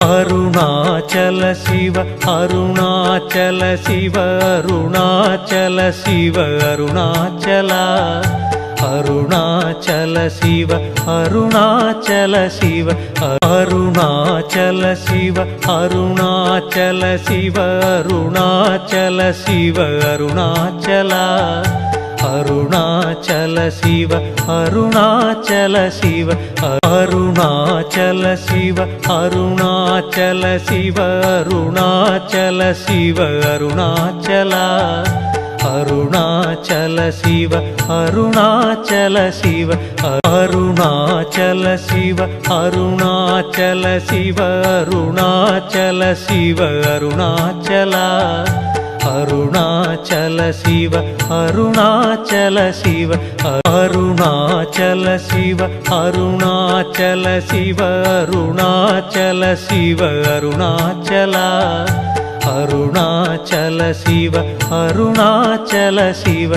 Arunachal Shiva Arunachal Shiva Arunachal Shiva Arunachala Arunachal Shiva Arunachal Shiva Arunachal Shiva Arunachal Shiva Arunachal Shiva Arunachala Arunachal Shiva Arunachal Shiva Arunachal Shiva Arunachal Shiva Arunachal Shiva Arunachala Arunachal Shiva Arunachal Shiva Arunachal Shiva Arunachal Shiva Arunachal Shiva Arunachala Arunachal Shiva Arunachal Shiva Arunachal Shiva Arunachal Shiva Arunachal Shiva Arunachala Arunachal Shiva Arunachal Shiva